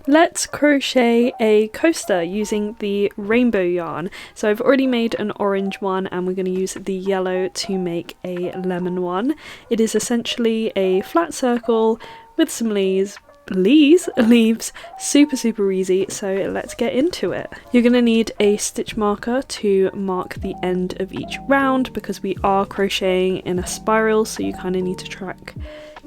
Let's crochet a coaster using the rainbow yarn. So I've already made an orange one and we're going to use the yellow to make a lemon one. It is essentially a flat circle with some leaves, super easy, so let's get into it. You're going to need a stitch marker to mark the end of each round because we are crocheting in a spiral, so you kind of need to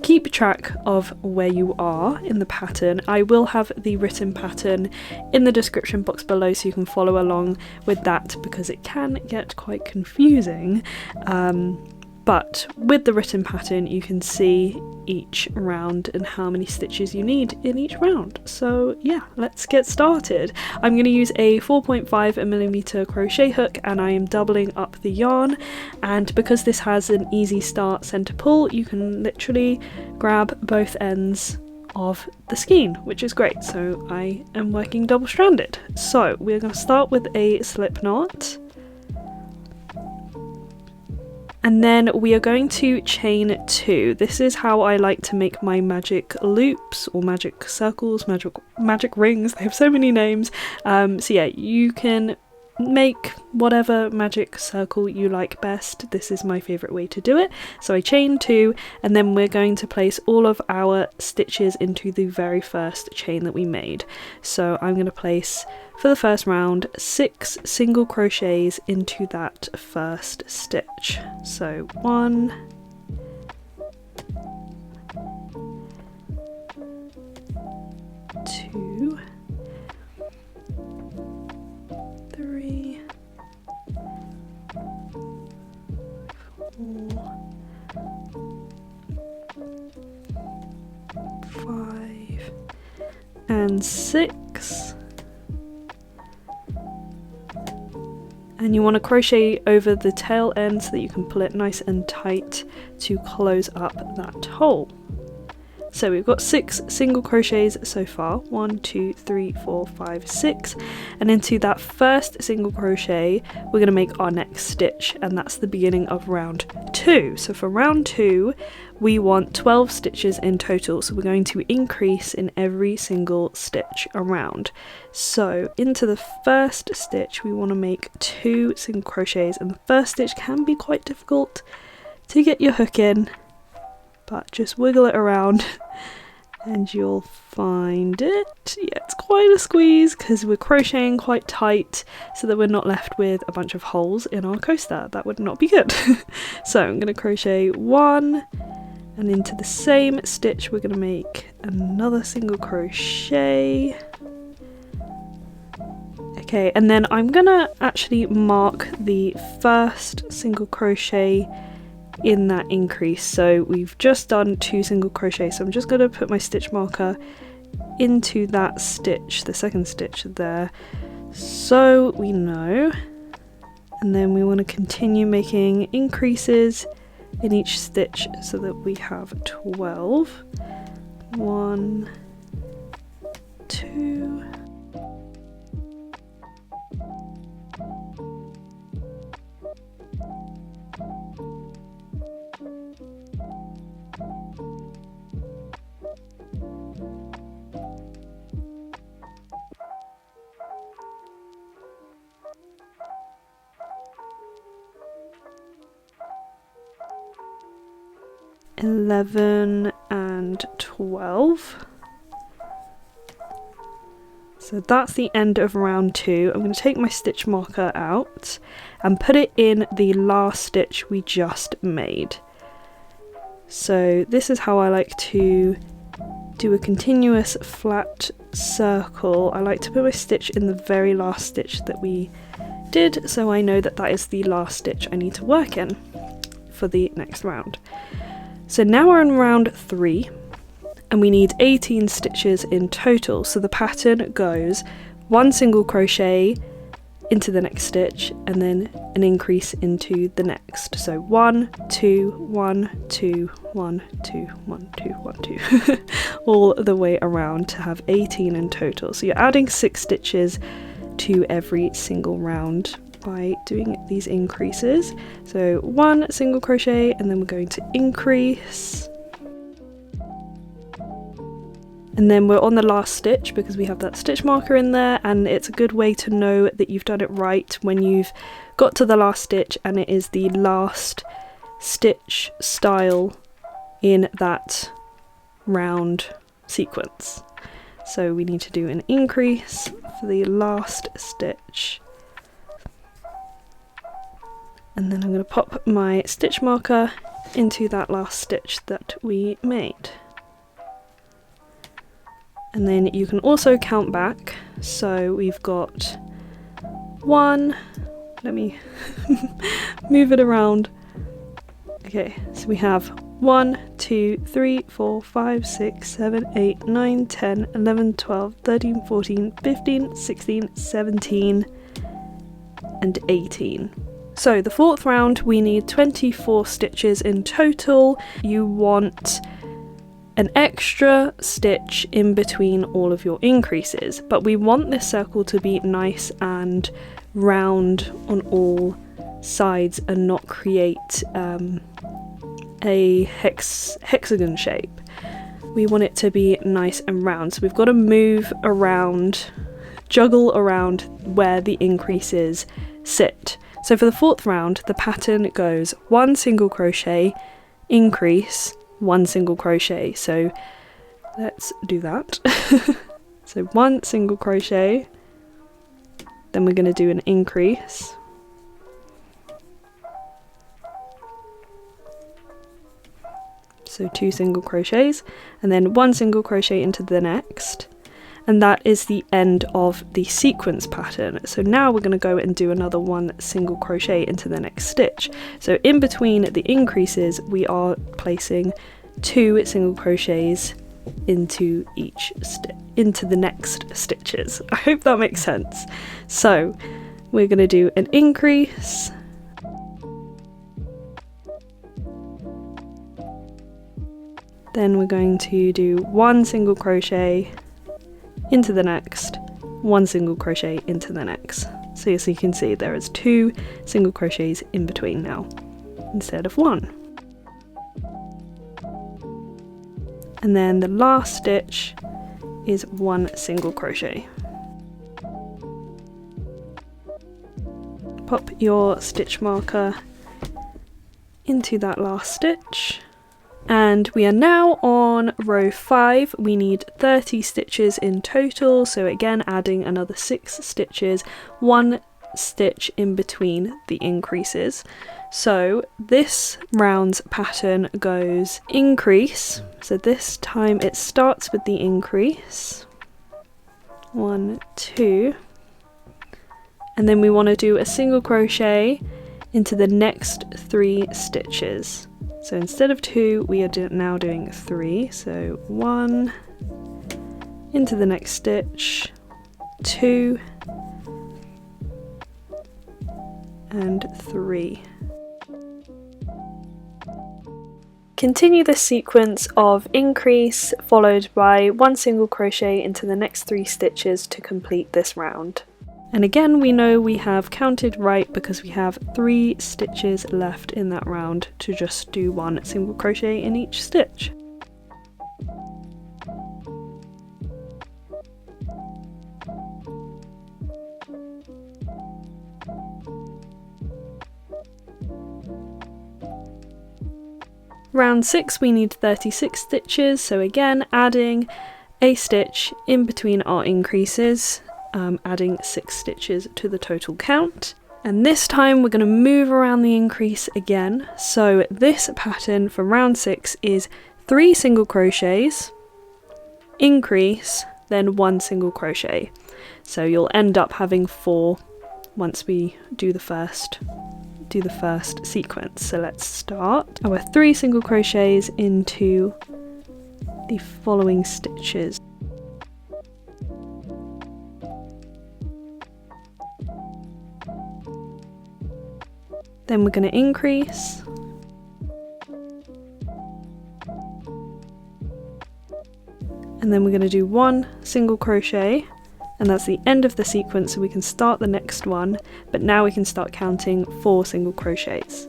keep track of where you are in the pattern. I will have the written pattern in the description box below so you can follow along with that because it can get quite confusing. But with the written pattern you can see each round and how many stitches you need in each round. So yeah, let's get started. I'm going to use a 4.5mm crochet hook and I am doubling up the yarn, and because this has an easy start center pull you can literally grab both ends of the skein, which is great. So I am working double stranded. So we're going to start with a slip knot. And then we are going to chain 2. This is how I like to make my magic loops or magic circles, magic rings. They have so many names. So yeah, you can make whatever magic circle you like best. This is my favorite way to do it. So I chain 2 and then we're going to place all of our stitches into the very first chain that we made. So I'm going to place, for the first round, 6 single crochets into that first stitch. So 1, 2, 3, 4, 5, and 6. And you want to crochet over the tail end so that you can pull it nice and tight to close up that hole. So we've got 6 single crochets so far, 1, 2, 3, 4, 5, 6, and into that first single crochet we're going to make our next stitch, and that's the beginning of round 2. So for round 2 we want 12 stitches in total, so we're going to increase in every single stitch around. So into the first stitch we want to make 2 single crochets, and the first stitch can be quite difficult to get your hook in, but just wiggle it around and you'll find it. Yeah, it's quite a squeeze because we're crocheting quite tight so that we're not left with a bunch of holes in our coaster. That would not be good. So I'm going to crochet 1, and into the same stitch we're going to make another single crochet. Okay, and then I'm going to actually mark the first single crochet in that increase. So we've just done 2 single crochets, so I'm just going to put my stitch marker into that stitch, the second stitch there, so we know. And then we want to continue making increases in each stitch so that we have 12. 1, 2, 11 and 12. So that's the end of round 2. I'm going to take my stitch marker out and put it in the last stitch we just made. So this is how I like to do a continuous flat circle. I like to put my stitch in the very last stitch that we did, so I know that that is the last stitch I need to work in for the next round. So now we're in round 3 and we need 18 stitches in total. So the pattern goes 1 single crochet into the next stitch and then an increase into the next. So 1, 2, 1, 2, 1, 2, 1, 2, 1, 2 all the way around to have 18 in total. So you're adding 6 stitches to every single round by doing these increases. So 1 single crochet and then we're going to increase, And then we're on the last stitch because we have that stitch marker in there, and it's a good way to know that you've done it right when you've got to the last stitch and it is the last stitch style in that round sequence. So we need to do an increase for the last stitch. And then I'm going to pop my stitch marker into that last stitch that we made. And then you can also count back. So we've got 1, let me move it around. Okay, so we have 1, 2, 3, 4, 5, 6, 7, 8, 9, 10, 11, 12, 13, 14, 15, 16, 17, and 18. So the fourth round we need 24 stitches in total. You want an extra stitch in between all of your increases, but we want this circle to be nice and round on all sides and not create a hexagon shape. We want it to be nice and round, so we've got to move around, juggle around where the increases sit. So for the fourth round, the pattern goes 1 single crochet, increase, 1 single crochet. So let's do that. So 1 single crochet, then we're going to do an increase, so 2 single crochets, and then 1 single crochet into the next, and that is the end of the sequence pattern. So now we're going to go and do another 1 single crochet into the next stitch. So in between the increases we are placing 2 single crochets into the next stitches. I hope that makes sense. So we're going to do an increase, then we're going to do 1 single crochet into the next, 1 single crochet into the next. So as you can see, there is 2 single crochets in between now instead of 1. And then the last stitch is 1 single crochet. Pop your stitch marker into that last stitch. And we are now on row 5. We need 30 stitches in total, so again adding another 6 stitches, 1 stitch in between the increases. So this round's pattern goes increase, so this time it starts with the increase, 1, 2, and then we want to do a single crochet into the next 3 stitches. So instead of 2, we are now doing 3. So 1 into the next stitch, 2, and 3. Continue this sequence of increase followed by 1 single crochet into the next 3 stitches to complete this round. And again, we know we have counted right because we have 3 stitches left in that round to just do 1 single crochet in each stitch. Round 6 we need 36 stitches, so again adding a stitch in between our increases, adding 6 stitches to the total count. And this time we're going to move around the increase again. So this pattern for round 6 is 3 single crochets, increase, then 1 single crochet. So you'll end up having 4 once we do the first sequence. So let's start our 3 single crochets into the following stitches. Then we're going to increase, and then we're going to do 1 single crochet, and that's the end of the sequence, so we can start the next one, but now we can start counting 4 single crochets.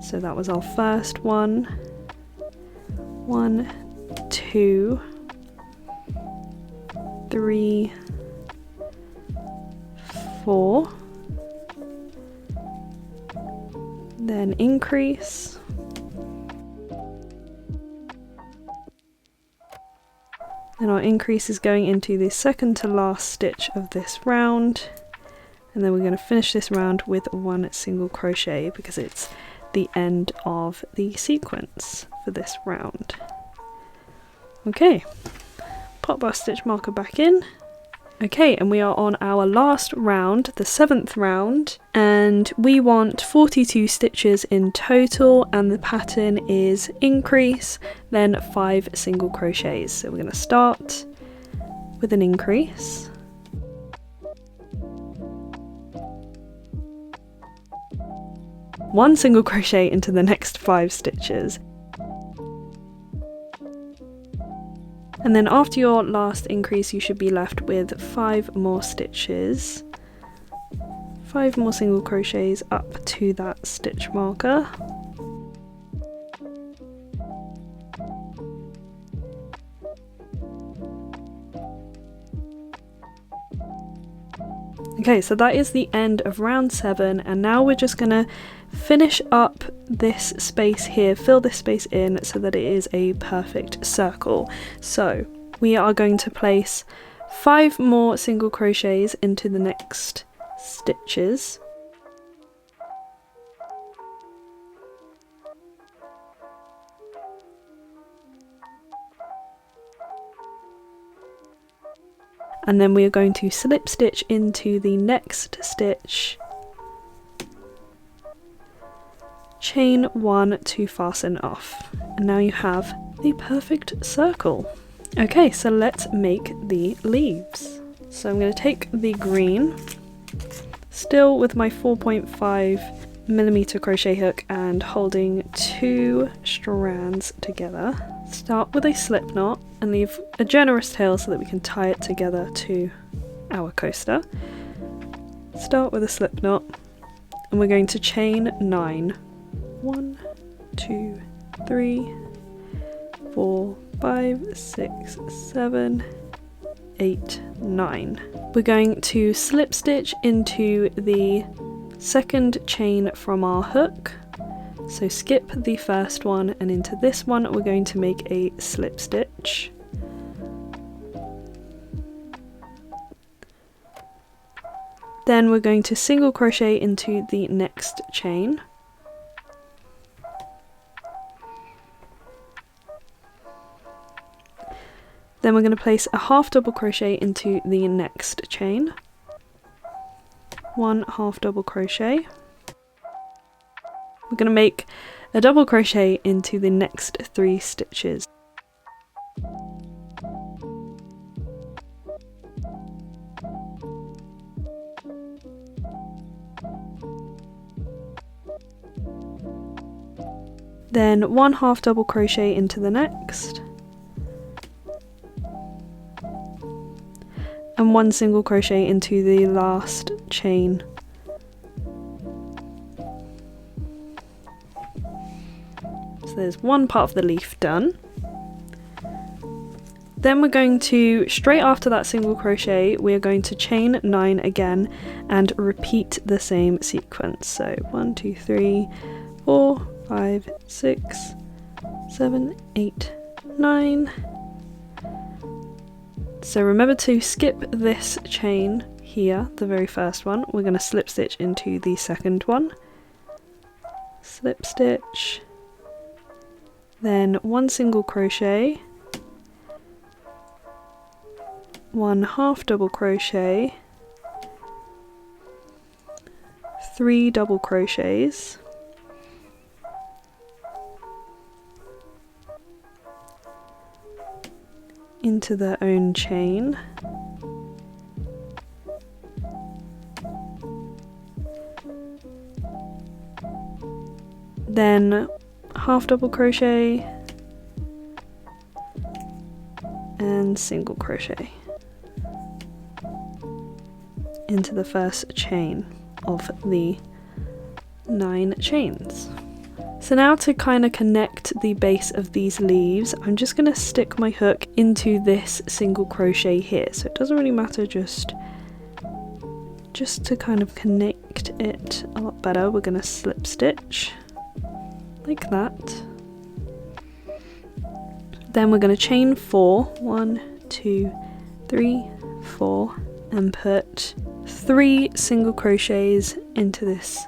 So that was our first one, 1, 2, 3, 4, then increase, and our increase is going into the second to last stitch of this round, and then we're going to finish this round with 1 single crochet because it's the end of the sequence for this round. Okay, pop our stitch marker back in. Okay, and we are on our last round, the 7th round, and we want 42 stitches in total, and the pattern is increase, then 5 single crochets. So we're going to start with an increase, one single crochet into the next 5 stitches. And then after your last increase you should be left with 5 more stitches, 5 more single crochets up to that stitch marker. Okay, so that is the end of round 7, and now we're just gonna finish up this space here, fill this space in so that it is a perfect circle. So we are going to place 5 more single crochets into the next stitches. And then we are going to slip stitch into the next stitch, chain 1 to fasten off, and now you have the perfect circle. Okay, so let's make the leaves. So I'm going to take the green, still with my 4.5mm crochet hook and holding 2 strands together. Start with a slip knot and leave a generous tail so that we can tie it together to our coaster. Start with a slip knot and we're going to chain 9. 1, 2, 3, 4, 5, 6, 7, 8, 9. We're going to slip stitch into the second chain from our hook. So skip the first one, and into this one we're going to make a slip stitch. Then we're going to single crochet into the next chain. Then we're going to place a half double crochet into the next chain. 1 half double crochet. We're going to make a double crochet into the next 3 stitches. Then 1 half double crochet into the next, and 1 single crochet into the last chain. So there's one part of the leaf done. Then we're going to, straight after that single crochet, we're going to chain 9 again and repeat the same sequence. So 1, 2, 3, 4, 5, 6, 7, 8, 9. So remember to skip this chain here, the very first one. We're going to slip stitch into the second one. Slip stitch. Then 1 single crochet. 1 half double crochet. 3 double crochets. Into their own chain. Then half double crochet and single crochet into the first chain of the 9 chains. So now to kind of connect the base of these leaves, I'm just going to stick my hook into this single crochet here. So it doesn't really matter, just to kind of connect it a lot better, we're going to slip stitch like that. Then we're going to chain 4, 1, 2, 3, 4, and put 3 single crochets into this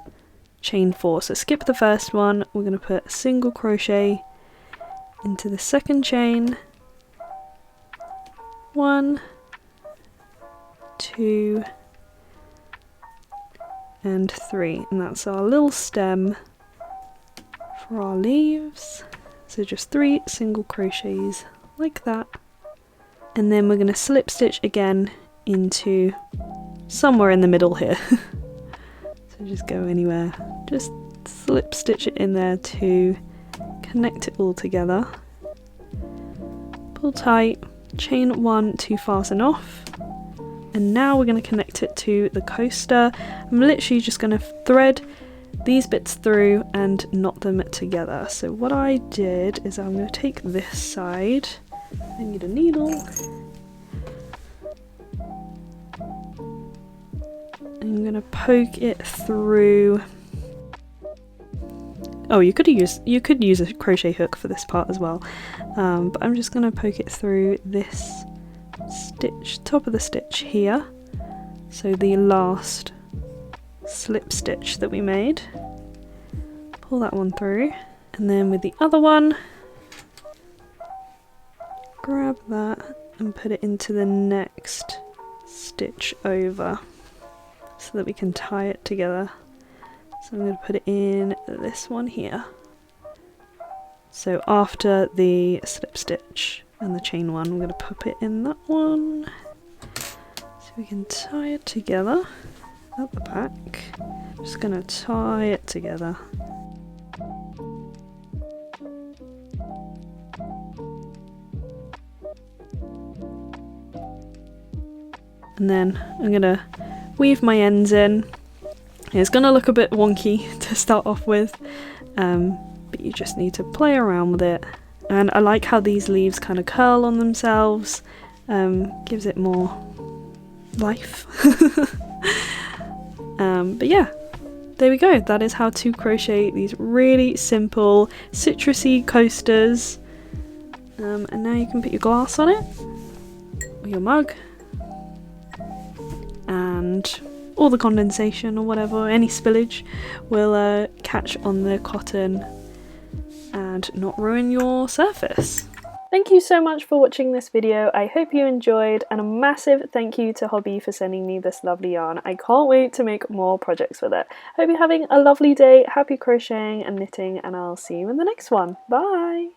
chain 4. So skip the first one, we're going to put a single crochet into the second chain, 1, 2, and 3, and that's our little stem for our leaves. So just 3 single crochets like that, and then we're going to slip stitch again into somewhere in the middle here. So just go anywhere, just slip stitch it in there to connect it all together. Pull tight, chain 1 to fasten off, and now we're going to connect it to the coaster. I'm literally just going to thread these bits through and knot them together. So what I did is I'm going to take this side, I need a needle, I'm going to poke it through. Oh, you could use a crochet hook for this part as well, but I'm just going to poke it through this stitch, top of the stitch here, so the last slip stitch that we made. Pull that one through, and then with the other one, grab that and put it into the next stitch over so that we can tie it together. So I'm going to put it in this one here. So after the slip stitch and the chain one, we're going to pop it in that one so we can tie it together at the back. Just going to tie it together. And then I'm going to weave my ends in. It's going to look a bit wonky to start off with, but you just need to play around with it. And I like how these leaves kind of curl on themselves, gives it more life. But yeah, there we go. That is how to crochet these really simple citrusy coasters. And now you can put your glass on it, or your mug, and all the condensation or whatever, any spillage will catch on the cotton and not ruin your surface. Thank you so much for watching this video. I hope you enjoyed, and a massive thank you to Hobbii for sending me this lovely yarn. I can't wait to make more projects with it. Hope you're having a lovely day, happy crocheting and knitting, and I'll see you in the next one. Bye!